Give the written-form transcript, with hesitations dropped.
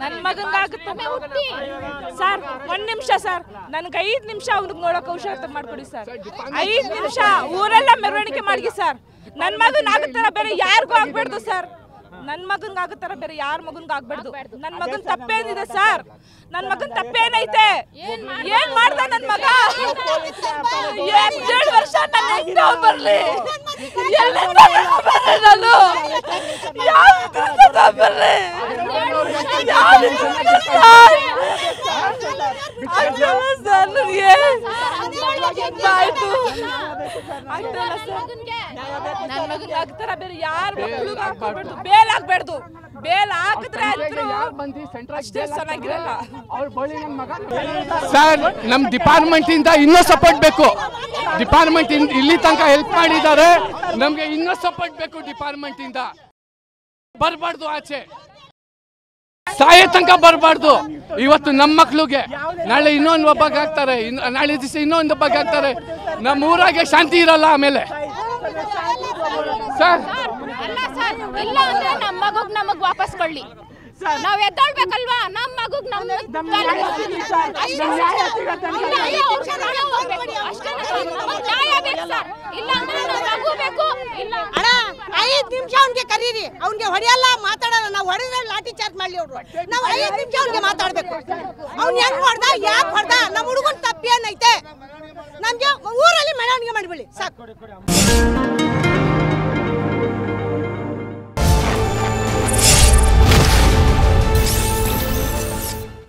ನನ್ನ ಮಗಂಗಾಗುತ್ತೆ ಸರ್. 1 ನಿಮಿಷ ಸರ್, ನನಗೆ 5 ನಿಮಿಷ ಅವ್ನಿಗೆ ನೋಡೋಕೆ ಅವಶ್ಯಕತೆ ಮಾಡ್ಕೊಡಿ ಸರ್. 5 ನಿಮಿಷ ಊರೆಲ್ಲ ಮೆರವಣಿಗೆ ಮಾಡಿ ಸರ್. ನನ್ನ ಮಗನ ಆಗುತ್ತಾರ ಬೇರೆ ಯಾರಿಗೂ ಆಗ್ಬೇಡ್ದು ಸರ್. ನನ್ನ ಮಗನ್ಗೆ ಆಗುತ್ತಾರ ಬೇರೆ ಯಾರ ಮಗನ್ಗೂ ಆಗ್ಬೇಡ್ದು. ನನ್ನ ಮಗನ್ ತಪ್ಪೇನಿದೆ ಸರ್? ನನ್ನ ಮಗನ್ ತಪ್ಪೇನೈತೆ? ಏನ್ ಮಾಡ್ದ ನನ್ನ ಮಗ? 2 ವರ್ಷ ನನ್ನ ಹೆಂಗ ಬರ್ಲಿ? ನಾನು ನನ್ನ ಮಗನ್ಗೆ ಆಗ್ತಾರ ಬೇರೆ ಯಾರ ಮಕ್ಕಳಿಗೂ ಹಾಕ್ಬಾರ್ದು. ಬೇಲ್ ಆಗ್ಬೇಡ್ದು. ಬೇಲ್ ಹಾಕಿದ್ರೆ ಚೆನ್ನಾಗಿರಲ್ಲ ಸರ್. ನಮ್ ಡಿಪಾರ್ಟ್ಮೆಂಟ್ ಇಂದ ಇನ್ನೂ ಸಪೋರ್ಟ್ ಬೇಕು. ಡಿಪಾರ್ಟ್ಮೆಂಟ್ ಇಲ್ಲಿ ತನಕ ಹೆಲ್ಪ್ ಮಾಡಿದ್ದಾರೆ, ನಮ್ಗೆ ಇನ್ನೂ ಸಪೋರ್ಟ್ ಬೇಕು. ಡಿಪಾರ್ಟ್ಮೆಂಟ್ ಇಂದ ಬರಬಾರ್ದು, ಆಚೆ ಸಾಯೋ ತನಕ ಬರಬಾರ್ದು. ಇವತ್ತು ನಮ್ಮ ಮಕ್ಳಿಗೆ ನಾಳೆ ಇನ್ನೊಂದು ಒಬ್ಬಗೆ ಹಾಕ್ತಾರೆ, ನಾಳೆ ದಿವಸ ಇನ್ನೊಂದು ಒಬ್ಬಗೆ ಹಾಕ್ತಾರೆ. ನಮ್ಮ ಊರಾಗೆ ಶಾಂತಿ ಇರಲ್ಲ ಆಮೇಲೆ ಸರ್. ಇಲ್ಲ ಅಂದ್ರೆ ನಮ್ಮ ಮಗುಗ್ ನಮಗ್ ವಾಪಸ್ ಕೊಡ್ಲಿ. ನಾವ್ ಎದ್ದೊಳ್ಬೇಕಲ್ವಾ? ನಮ್ಮ ಮಗುಗ್ ನ್ಯಾಯ ಬೇಕು ಸರ್. ಇಲ್ಲ ಅಂದ್ರೆ ನಮ್ಮ ಮಗು ಬೇಕು. ಇಲ್ಲ ಅಣ್ಣ 5 ನಿಮಿಷ ಅವ್ನಿಗೆ ಕರೀರಿ. ಅವ್ನಿಗೆ ಹೊಡೆಯಲ್ಲ, ಮಾತಾಡಲ್ಲ. ನಾವು ಹೊಡೆದ್ರೆ ಲಾಠಿ ಚಾರ್ಜ್ ಮಾಡ್ಲಿ ಅವ್ರು. ನಾವು 5 ನಿಮಿಷ ಅವ್ನಿಗೆ ಮಾತಾಡ್ಬೇಕು. ಅವ್ನು ಹೆಂಗ್ ಹೊಡೆದ, ಯಾಕೆ ಹೊಡೆದ, ನಮ್ಮ ಹುಡುಗನ್ ತಪ್ಪೇನೈತೆ? ನಮ್ಗೆ ಊರಲ್ಲಿ ಮೆರವಣಿಗೆ ಮಾಡಿಬಿಡಿ ಸಾಕು.